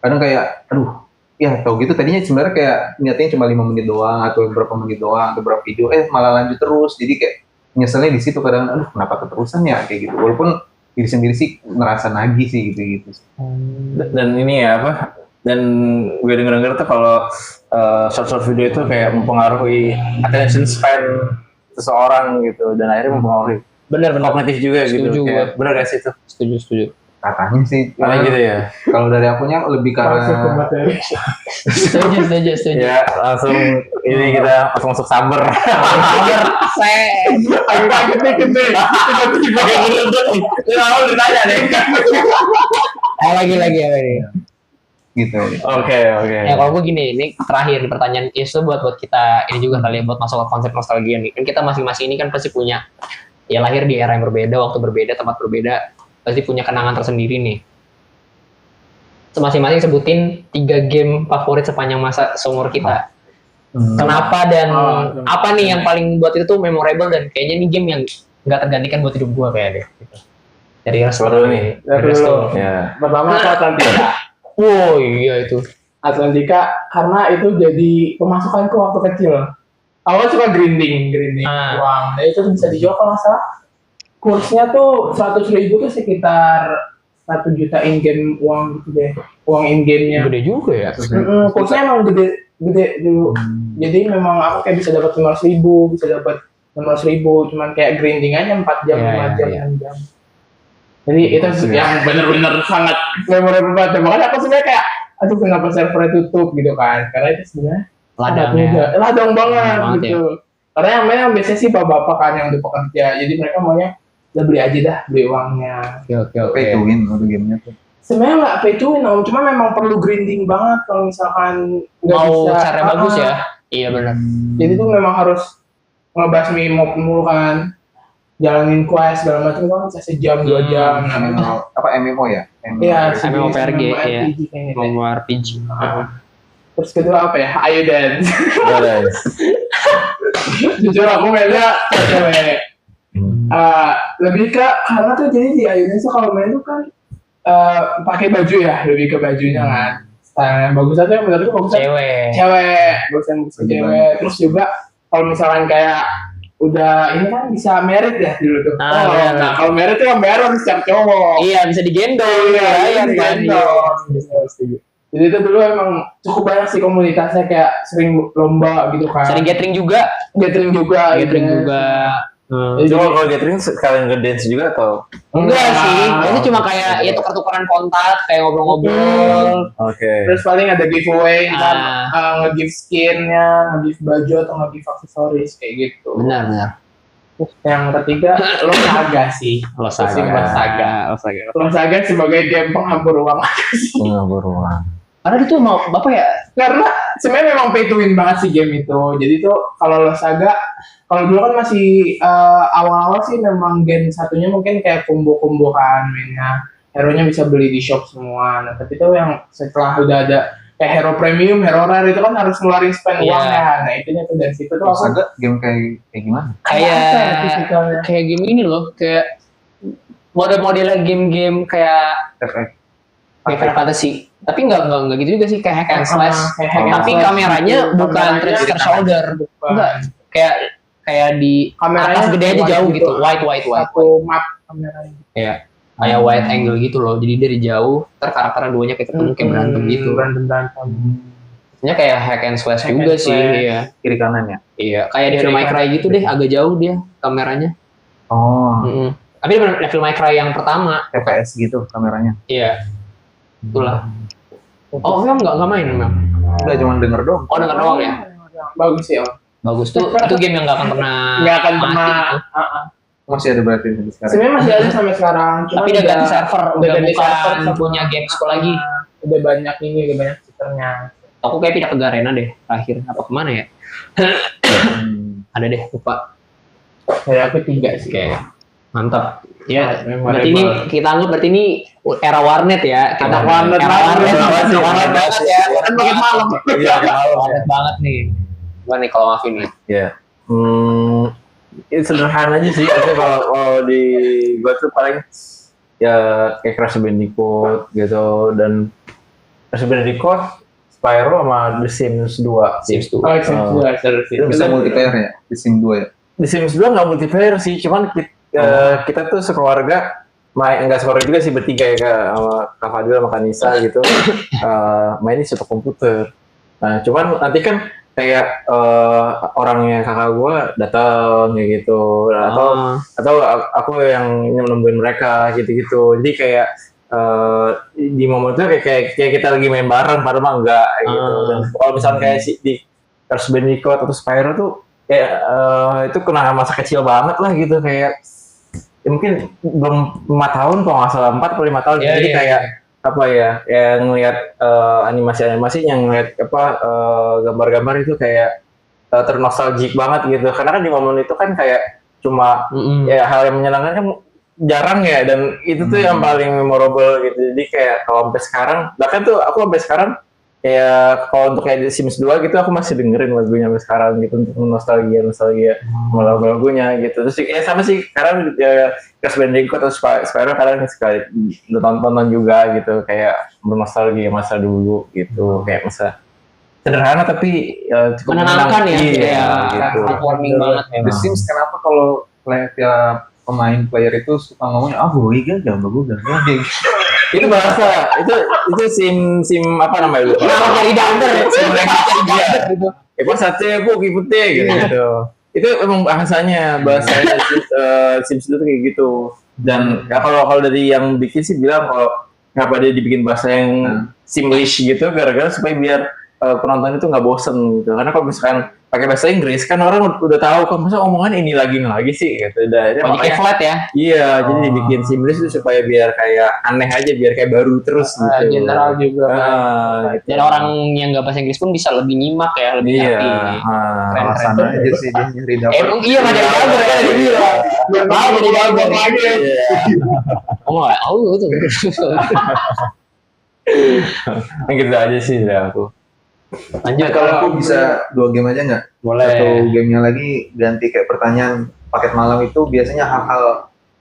kadang kayak ya tau gitu tadinya sebenarnya kayak niatnya cuma 5 menit doang atau berapa menit doang atau berapa video malah lanjut terus jadi kayak nyeselnya di situ kadang kenapa keterusan ya kayak gitu walaupun diri sendiri sih ngerasa nagih sih gitu. Dan ini ya Dan gue denger tuh kalau short video itu kayak mempengaruhi attention span seseorang gitu, dan akhirnya mempengaruhi Bener. kognitif juga Setuju gitu. gue. Kayak, bener gak sih itu? Setuju. Katanya sih. Kayak gitu ya. Kalau dari akunya lebih Masuk ke karena materi. Setuju. Ya langsung ini kita langsung masuk sumber. Agak kaget nih. Tiba-tiba. Ini awal ditanya deh. Lagi apa ini? gitu. Oke. Ya kalau gue gini, ini terakhir pertanyaan itu buat kita ini juga kali ya, buat masuk ke konsep nostalgia nih. Kan kita masing-masing ini kan pasti punya, ya lahir di era yang berbeda, waktu berbeda, tempat berbeda, pasti punya kenangan tersendiri nih. Masing-masing sebutin 3 game favorit sepanjang masa seumur kita. Kenapa dan apa nih yang paling buat itu tuh memorable dan kayaknya ini game yang nggak tergantikan buat hidup gue kayak deh. Gitu. Dari Resto nih. Dari Resto. Ya. Pertama apa Atlantika? Wow iya itu. Atlantika karena itu jadi pemasukanku waktu kecil. Awalnya suka grinding uang. Nah itu bisa dijual kalau nggak salah. Kursnya tuh 100.000 tuh sekitar 1 juta in-game uang gitu deh. Uang in-game-nya. Gede juga ya. Kursnya emang gede dulu. Jadi memang aku kayak bisa dapat 500.000, bisa dapat 600.000. Cuman kayak grinding aja 4 jam, 5 jam, 6 jam. Jadi itu yang benar-benar sangat memorable banget. Makanya aku sebenarnya kayak, aduh kenapa servernya tutup gitu kan? Karena itu sebenarnya ladang banget gitu. Karena yang main biasanya sih bapak-bapak kan yang udah pekerja. Jadi mereka maunya udah beli uangnya. Oke. Pay to win untuk gamenya tuh. Sebenarnya nggak pay to win, cuma memang perlu grinding banget kalau misalkan nggak Mau bisa. cara bagus ya. Iya benar. Jadi tuh memang harus ngebasmi mob mulu kan. Jalanin quest segala macam kan bisa sejam 2 jam. MMO ya? Iya, MMORPG ya. RPG kayaknya. RPG. Terus kedua apa ya? Ayo dance. Guys. Jujur aku mainnya cewek. Lebih ke karena tuh jadi di Ayo dance tuh kalau main tuh kan pakai baju ya, lebih ke bajunya kan. Style bagus aja menurutku bagus. Cewek, bagusan cewek. Terus juga kalau misalkan kayak udah ini kan bisa merit ya dulu tuh. Nah kalau merit tuh yang bayar harus siap cowok. Iya bisa digendong. Iya, digendong. Jadi itu dulu emang cukup banyak sih komunitasnya, kayak sering lomba gitu kan. Sering gathering juga. Cuma kalau gathering sekalian ngedance juga atau? Enggak sih, itu cuma kayak ya tukar-tukaran kontak, kayak ngobrol-ngobrol. Oke. Terus paling ada giveaway, nge-give skinnya, nge-give baju atau nge-give aksesoris kayak gitu. Benar. Terus yang ketiga, Losaga sih. Losaga sebagai game penghambur uang. Penghambur uang. Karena itu mau bapak ya? Karena sebenarnya memang pay to win banget sih game itu. Jadi tuh kalau Losaga, kalau dulu kan masih awal-awal sih memang gen satunya mungkin kayak combo-combo kan mainnya. Hero-nya bisa beli di shop semua. Nah tapi tuh yang setelah udah ada kayak hero premium, hero rare itu kan harus ngeluarin spend uangnya. Nah itunya tuh dari situ tuh Losaga game kayak gimana? Kayak game ini loh, kayak model-modelnya game-game kayak Final Fantasy. Tapi nggak gitu juga sih, kayak hack and slash. Tapi kameranya bukan trickster shoulder. Enggak, kayak di atas gede aja jauh gitu, wide. Satu map kameranya. Iya, kayak wide angle gitu loh. Jadi dari jauh, karakternya duanya kayak ketemu kayak berantem gitu. Berantem. Ini kayak hack and slash juga sih, iya. Kiri kanan ya? Iya, kayak di Devil May Cry gitu deh, agak jauh dia kameranya. Oh. Tapi Devil May Cry yang pertama. FPS gitu kameranya? Iya, itulah. Oh, Om nggak main memang? Udah cuma denger doang. Oh, denger doang ya? Bagus sih, Om. Bagus tuh, itu game yang nggak akan pernah mati. Masih ada berarti sampai sekarang? Sebenarnya masih ada sampai sekarang. Tapi udah ganti server, udah bukan punya Gamesco lagi. Udah banyak fiturnya. Aku kayak pindah ke Garena deh, terakhir. Apa kemana ya? Ada deh, lupa. Saya aku 3 sih. Oke, mantap. Ya, berarti ini kita anggap ini era warnet ya. Kita warnet banget ya. Kan makin malam. Iya, Warnet banget nih. Gimana nih kalau maafin nih? Ya. Itu sederhana aja sih. Tapi kalau di gua tuh paling ya kayak Crash Bandicoot gitu, dan Crash Bandicoot, Spyro sama The Sims 2. Sims 2. Oh, Sims 2 seru sih. Itu bisa multiplayer ya? Di Sim 2 ya? Di Sims 2 nggak multiplayer sih, cuman kita tuh sekeluarga enggak skor juga sih bertiga ya sama Kak Fadil sama Kanisa gitu. Main di satu komputer. Nah, cuman nanti kan kayak orangnya kakak gue datang kayak gitu, atau aku yang nemuin mereka gitu-gitu. Jadi kayak di momen itu kayak kita lagi main bareng, padahal mah enggak gitu. Dan kalau misalnya kayak di Crash Bandicoot atau Spyro tuh kayak itu kenangan masa kecil banget lah gitu, kayak ya mungkin belum 5 tahun kalau nggak salah, 4 atau 5 tahun. Jadi kayak apa ya, yang ngeliat animasi yang ngeliat gambar-gambar itu kayak ternostalgic banget gitu, karena kan di momen itu kan kayak cuma ya hal yang menyenangkan kan jarang ya, dan itu tuh yang paling memorable gitu. Jadi kayak kalau sampai sekarang, bahkan tuh aku sampai sekarang kayak kalau untuk kayak Sims 2 gitu aku masih dengerin lagunya sampai sekarang gitu, untuk nostalgia lagu-lagunya gitu. Terus ya sama sih sekarang Crash Bandicoot atau Spyro kadang sekali nonton juga gitu, kayak bernostalgia masa dulu gitu, kayak masa sederhana tapi cukup menenangkan ya, gitu. Heartwarming banget memang. The Sims kenapa kalau tiap pemain player itu suka ngomongnya gue gagal, itu bahasa itu sim apa namanya lu? Nama dari Dumber, sim gitu. Pas saatnya putih gitu. Itu emang bahasanya Sims itu kayak gitu. Dan kalau dari yang bikin sih bilang kalau kenapa dia dibikin bahasa yang Simlish gitu, gara-gara supaya biar penonton itu nggak bosen gitu. Karena kalau misalkan pakai bahasa Inggris kan orang udah tahu kan, masa omongan ini lagi sih gitu. Makanya flat ya. Iya, jadi dibikin Simlish itu supaya biar kayak aneh aja, biar kayak baru terus gitu. General juga. Gitu. Dan orang yang nggak bahasa Inggris pun bisa lebih nyimak ya, lebih ngerti. Alasan aja sih dia nyari dapet. Iya nggak jadi Dumber kan dia bilang. Mau jadi Dumber lagi. Itu. Gitu aja sih dari aku. Lanjut. Kalau aku bisa 2 game aja nggak? Boleh. Satu gamenya lagi ganti kayak pertanyaan paket malam itu biasanya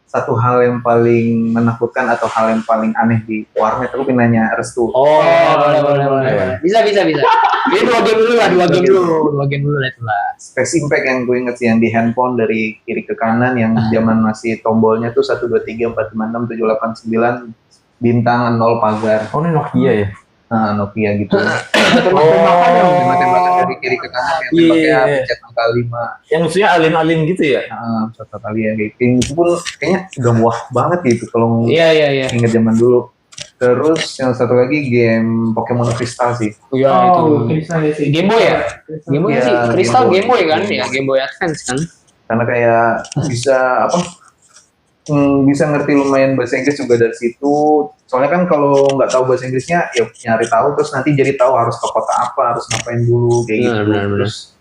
satu hal yang paling menakutkan atau hal yang paling aneh di warnet, aku pengen nanya Restu. Boleh. Bisa. Ini 2 game dulu lah, 2 game dulu lah itulah. Space Impact yang gue inget sih, yang di handphone dari kiri ke kanan, yang zaman masih tombolnya tuh 1, 2, 3, 4, 5, 6, 7, 8, 9, bintang 0 pagar. Oh, ini Nokia ya? Nokia gitu. Tembakan dari kiri ke kanan yang tembaknya pencet angka 5. Yang maksudnya alien gitu ya? Satu kali ya kayak itu pun kayaknya udah wah banget gitu kalau Iya. inget zaman dulu. Terus yang satu lagi game Pokemon Crystal sih. Iya itu. Game Boy ya? Game Boy Iya, sih. Crystal Game Boy. Game Boy kan? Ya Game Boy Advance kan. Karena kayak bisa ngerti lumayan bahasa Inggris juga dari situ. Soalnya kan kalau nggak tahu bahasa Inggrisnya, ya nyari tahu terus nanti jadi tahu harus ke kota apa, harus ngapain dulu kayak gitu. Benar. Terus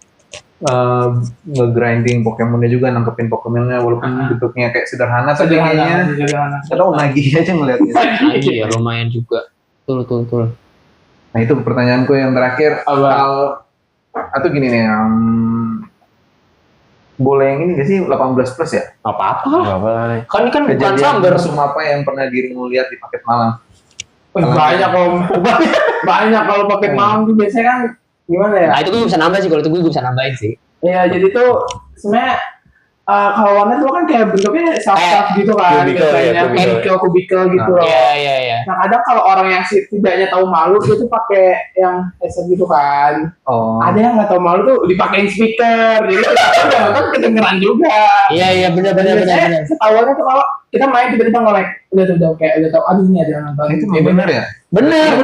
nge-grinding Pokemonnya juga, nangkepin Pokemonnya walaupun bentuknya kayak sederhana tapi kayaknya nggak tahu nagih aja ngeliatnya. Iya lumayan juga. Betul. Nah itu pertanyaanku yang terakhir, atau gini nih, boleh yang ini nggak sih 18 plus ya? Apa-apa. Kan ini kan bukan Kejadian samber. mesum apa yang pernah dirimu lihat di paket malam? Banyak kalau paket malam tuh biasanya kan gimana ya? Nah itu gue bisa nambah sih, kalau itu gue bisa nambahin sih. Iya, jadi tuh sebenarnya kalau warnet tuh kan kayak bentuknya self gitu kan, biasanya kubikel gitu loh. Iya. Nah kadang kalau orang yang tidaknya tahu malu dia tuh pakai yang headset gitu kan. Ada yang nggak tahu malu tuh dipakein speaker, jadi kita nonton kedengeran juga. Iya benar. Setahuannya tuh kalau kita main tiba-tiba nge-lag, udah tahu aduh ini ada yang nonton. Itu benar ya? Benar.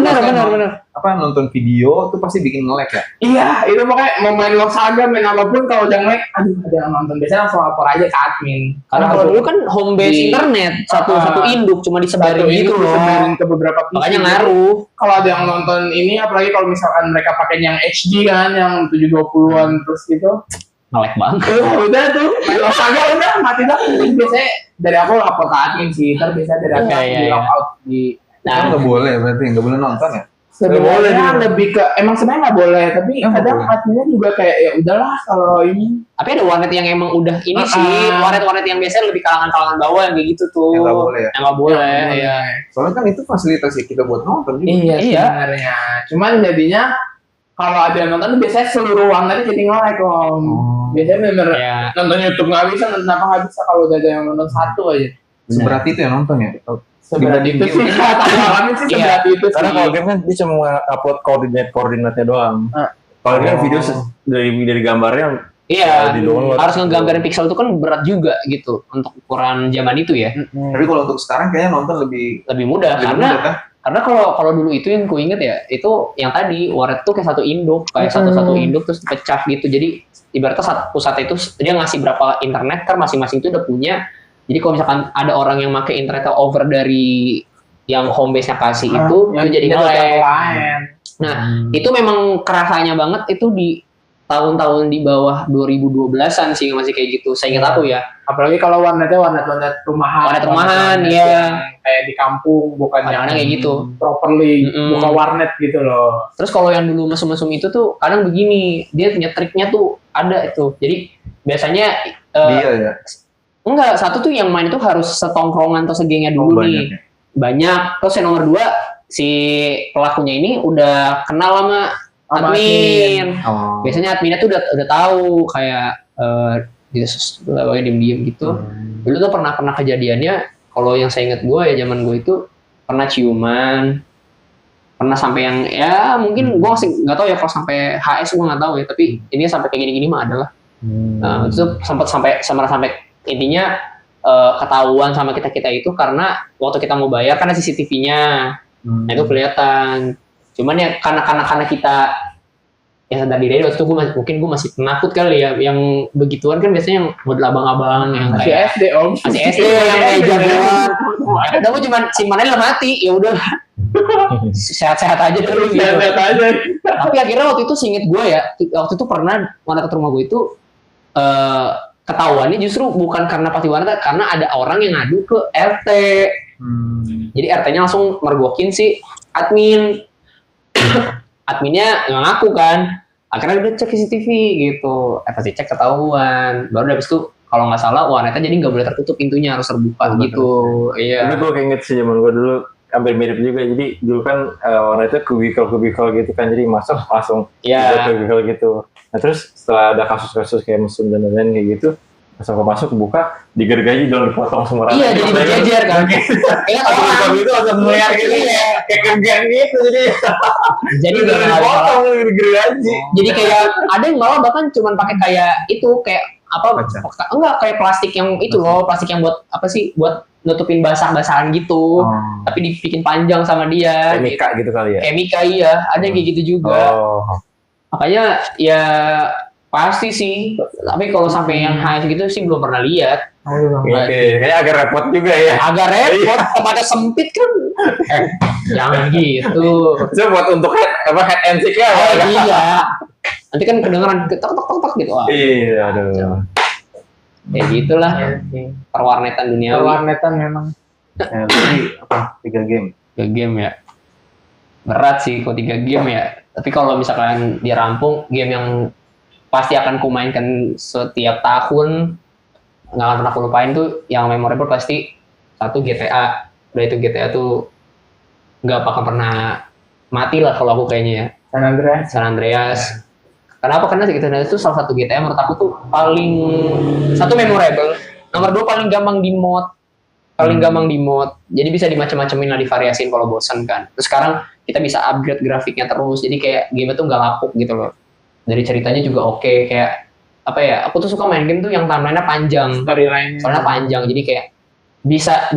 Apa nonton video tuh pasti bikin nge-lag ya? Iya, itu makanya mau main Log Saga, main apapun kalau udah nge-lag, aduh ada yang nonton, biasanya langsung lapor aja ke admin. Karena kalau dulu kan home base internet satu induk cuma disebarin gitu loh. Disebarin ke beberapa PC. Makanya ngaruh. Kalau ada yang nonton ini, apalagi kalau misalkan mereka pakai yang HD kan, yang 720-an terus gitu. Nge-lag banget. Udah tuh, main Log Saga udah mati dah. Biasanya dari aku lapor ke admin sih, ntar biasanya dari aku di logout di. Nah, nggak boleh berarti, nggak boleh nonton ya? Sebenarnya lebih ke emang sebenarnya nggak boleh, tapi kadang adminnya juga kayak ya udahlah kalau ini. Tapi ada warnet yang emang udah ini sih, warnet yang biasanya lebih kalangan bawah yang kayak gitu tuh. Yang nggak boleh ya? Yang nggak boleh, iya. Soalnya kan itu fasilitas kita buat nonton juga. Iya sebenarnya. Cuman jadinya kalau ada yang nonton biasanya seluruh warnetnya jadi nge-lag om. Biasanya bener nonton YouTube nggak bisa, nonton apa nggak bisa kalau udah ada yang nonton satu aja. Seberat itu yang nonton ya. Seberat itu Dibanding sih kata alamin sih Iya. seberat itu Karena sih. kalau game kan dia cuma upload koordinatnya doang. Kalau ini kan video dari gambarnya Iya, di-download. harus ngegambarin pixel itu kan berat juga gitu untuk ukuran zaman itu ya. Tapi kalau untuk sekarang kayaknya nonton lebih Lebih mudah lebih karena mudah kan? karena kalau dulu itu yang ku inget ya, itu yang tadi warnet tuh kayak satu induk, kayak satu induk terus pecah gitu. Jadi ibaratnya pusat itu dia ngasih berapa internet kan masing-masing itu udah punya. Jadi kalau misalkan ada orang yang pakai internetnya over dari yang home base-nya kasih itu jadi nge-lag. Nah, itu memang kerasanya banget itu di tahun-tahun di bawah 2012-an sih masih kayak gitu. Saya ingat aku ya. Apalagi kalau warnetnya warnet rumahan. Warnet rumahan, iya. Kayak di kampung, bukan Kadang-kadang kayak gitu. properly, buka warnet gitu loh. Terus kalau yang dulu mesum-mesum itu tuh kadang begini, dia punya triknya tuh ada itu. Jadi biasanya Dia ya. enggak, satu tuh yang main itu harus setongkrongan atau segengnya dulu nih. Banyak ya. Banyak. Terus yang nomor 2 si pelakunya ini udah kenal sama admin. Oh. Biasanya adminnya tuh udah tahu kayak dia diem-diem gitu. Dulu tuh pernah kejadiannya, kalau yang saya ingat gue ya zaman gue itu pernah ciuman, pernah sampai yang ya mungkin gue masih nggak tahu ya kalau sampai HS gue nggak tahu ya, tapi ini sampai kayak gini-gini mah adalah. Nah, itu sampai intinya ketahuan sama kita itu karena waktu kita mau bayar karena CCTV-nya, nah itu kelihatan. Cuman ya karena kita yang sadar diri waktu itu gue masih penakut kali ya, yang begituan kan biasanya yang model abang-abang yang Masih kayak SD om. masih SD yang kayak jagoan. Udah gue cuma simpannya dalam hati, ya udah sehat-sehat aja dulu gitu. Lihat aja. Tapi akhirnya waktu itu seinget gue ya, waktu itu pernah warnet rumah gue itu ketahuannya justru bukan karena pasti warnet, karena ada orang yang ngadu ke RT. Jadi RT-nya langsung mergokin si admin. Adminnya nggak ngaku kan, akhirnya udah cek CCTV gitu, pasti cek ketahuan, baru habis itu kalau nggak salah warnetnya jadi nggak boleh tertutup, pintunya harus terbuka gitu. Iya. Ini gue keinget sih zaman gue dulu hampir mirip juga. Jadi dulu kan warnetnya kubikel gitu kan, jadi masuk langsung kubikel gitu. Nah terus setelah ada kasus-kasus kayak mesum dan lain-lain kayak gitu, masuk buka digergaji dong, dipotong semua rata. Iya, jadi berjejer kan. Ingat orang itu langsung melihat gitu ya, kayak kerjaan gitu jadi udah dipotong digergaji. jadi kayak ada yang malah bahkan cuman pakai kayak itu kayak apa? Enggak, kayak plastik yang itu loh, plastik yang buat apa sih? Buat nutupin basah-basahan gitu. Tapi dibikin panjang sama dia. Kayak Mika gitu kali ya. Kayak Mika, iya, ada yang kayak gitu juga. Makanya ya pasti sih, tapi kalau sampai yang HS gitu sih belum pernah lihat. Oke, kayaknya agak repot juga ya. Agak repot, tempatnya sempit kan. Jangan gitu. Itu buat untuk head and seek ya. Iya. Nanti kan kedengeran tok gitu. Wah. Iya, aduh. Ya gitulah. Perwarnetan dunia. Perwarnetan memang. Jadi apa? 3 game. 3 game ya. Berat sih kalau 3 game ya. Tapi kalau misalkan dirampung, game yang pasti akan kumainkan setiap tahun, nggak akan pernah aku lupain tuh yang memorable pasti satu GTA. Udah itu GTA tuh nggak bakal pernah mati lah kalau aku kayaknya ya. San Andreas. Kenapa? Karena GTA itu salah satu GTA menurut aku tuh paling satu memorable, nomor 2 paling gampang di mod. Jadi bisa dimacam-macamin lah, divariasin kalau bosan kan. Terus sekarang kita bisa upgrade grafiknya terus, jadi kayak game itu nggak lapuk gitu loh. Dari ceritanya juga oke, kayak apa ya, aku tuh suka main game tuh yang timeline-nya panjang. Soalnya panjang, jadi kayak bisa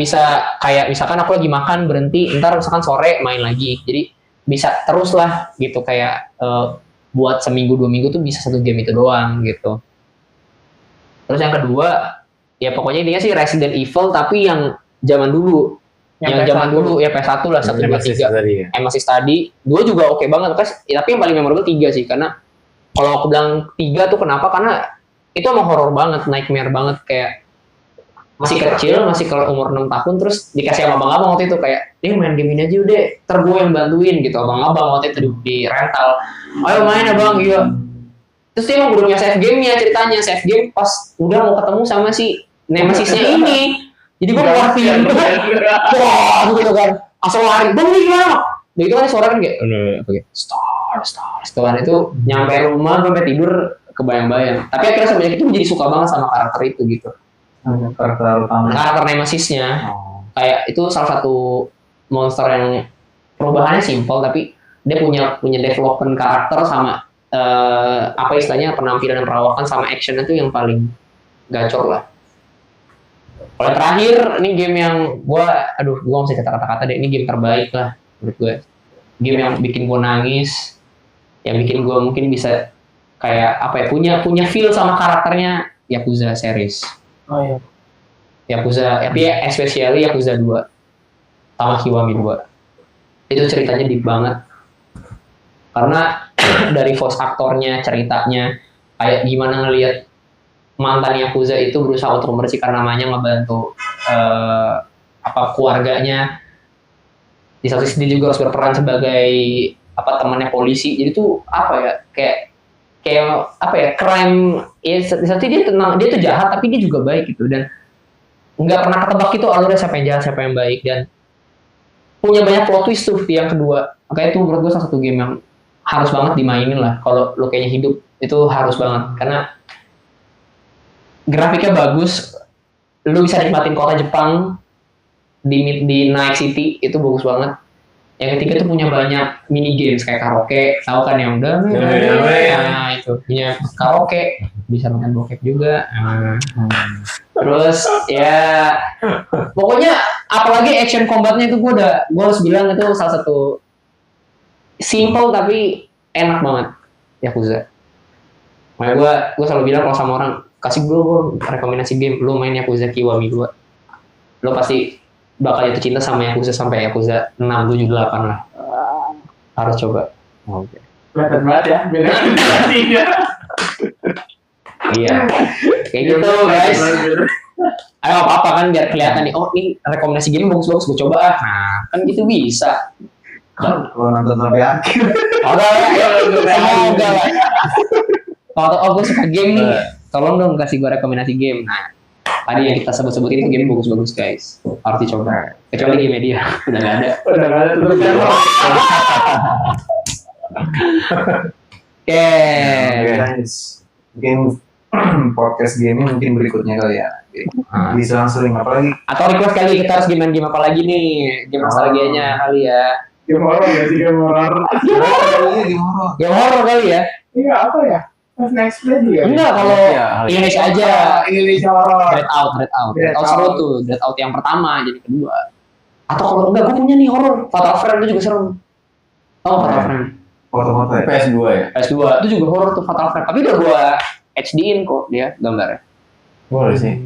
kayak misalkan aku lagi makan berhenti, ntar misalkan sore main lagi. Jadi bisa terus lah gitu, kayak buat seminggu 2 minggu tuh bisa satu game itu doang gitu. Terus yang kedua, ya pokoknya intinya sih Resident Evil tapi yang zaman dulu. Yang zaman dulu ya PS1 lah, 1, 2, 3. MSI Study. 2 juga oke banget, tapi yang paling memorable 3 sih, karena kalau aku bilang 3 tuh kenapa? Karena itu emang horor banget, nightmare banget, kayak masih kecil, masih kalau umur 6 tahun, terus dikasih sama abang-abang waktu itu kayak, main game ini aja udah, ntar gue yang bantuin gitu. Abang-abang waktu itu di rental, ayo main abang, iya. Terus dia emang udah punya save game-nya, ceritanya save game pas udah mau ketemu sama si Nemesisnya ini. Jadi gue ngertiin, wah gitu kan, asal lari, bang ini gimana? Begitu kan suara kan kayak, Star, itu nyampe rumah sampai tidur kebayang-bayang. Tapi akhirnya semenjak itu jadi suka banget sama karakter itu gitu. Karakter utama. Karakter nemesisnya. Kayak itu salah satu monster yang perubahannya simpel tapi dia punya development karakter sama apa istilahnya penampilan dan perawakan sama actionnya tuh yang paling gacor lah. Kalau terakhir ini game yang gua mesti kata-kata deh, ini game terbaik lah menurut gue. Game yang bikin gua nangis, yang bikin gua mungkin bisa kayak apa ya punya feel sama karakternya Yakuza series. Oh iya. Yakuza, especially Yakuza 2 sama Kiwami 2. Itu ceritanya deep banget. Karena dari voice aktornya, ceritanya, kayak gimana ngelihat mantan Yakuza itu berusaha untuk membersihkan namanya, ngebantu keluarganya. Di satu sisi dia juga harus berperan sebagai temannya polisi. Jadi tuh kayak crime ya, di satu sisi dia tuh jahat tapi dia juga baik gitu, dan nggak pernah ketebak itu alurnya siapa yang jahat siapa yang baik, dan punya banyak plot twist tuh yang kedua. Makanya itu menurut gue salah satu game yang harus banget dimainin lah kalau lo kayaknya hidup, itu harus banget karena grafiknya bagus, lo bisa nikmatin kota Jepang di Night City, itu bagus banget. Yang ketiga tuh punya banyak mini games kayak karaoke, tahu kan yang udah nah itu punya karaoke, bisa makan bokep juga. Terus ya pokoknya apalagi action combatnya itu gue harus bilang itu salah satu simple tapi enak banget Yakuza. Makanya gue selalu bilang kalau sama orang, kasih gue rekomendasi game, lu main Yakuza Kiwami 2, lu pasti bakal jatuh cinta sama Yakuza sampai Yakuza 6, 7, 8 lah. Harus coba. Oke. Kelihatan banget ya, beda tiga. Iya. Kayak gitu guys. Ayo apa-apa kan biar kelihatan nih, oh ini rekomendasi game bagus-bagus gue coba ah. Nah, kan gitu bisa. Kalau nonton sampai akhir. Semoga lah. Kalau gue suka game nih, tolong dong kasih gue rekomendasi game. Nah, tadi yang kita sebut-sebut ini game bagus-bagus guys, harus dicoba. Kecuali game media udah nggak ada. Udah nggak ada tutup channel. Oke. Guys, mungkin podcast gaming mungkin berikutnya kali ya. Bisa sering apalagi. Atau request kali kita harus game apa lagi nih, game nostalgianya kali ya. Game horror ya sih, game horror. Game horror kali ya. Iya apa ya? Next Play juga. Enggak, kalau Indonesia aja. Indonesia horror. Dread Out seru tuh. Dread Out yang pertama jadi kedua. Atau kalau enggak, gue punya nih horror. Fatal Frame itu juga serem. Oh, Fatal Frame. Foto-foto ya. PS2 ya. PS2 itu juga horror tuh, Fatal Frame. Tapi udah gua HD-in kok dia gambarnya. Boleh sih.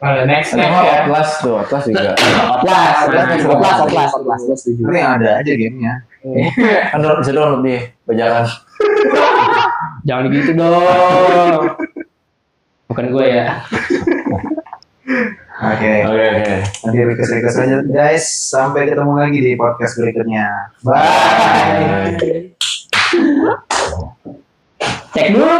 Next Ada ya. Atlas juga. Atlas Itu yang ada aja gamenya. Kan bisa download di bajakan. Jangan gitu dong. Bukan gue ya. Oke. Nanti request aja guys. Sampai ketemu lagi di podcast berikutnya. Bye. Cek dulu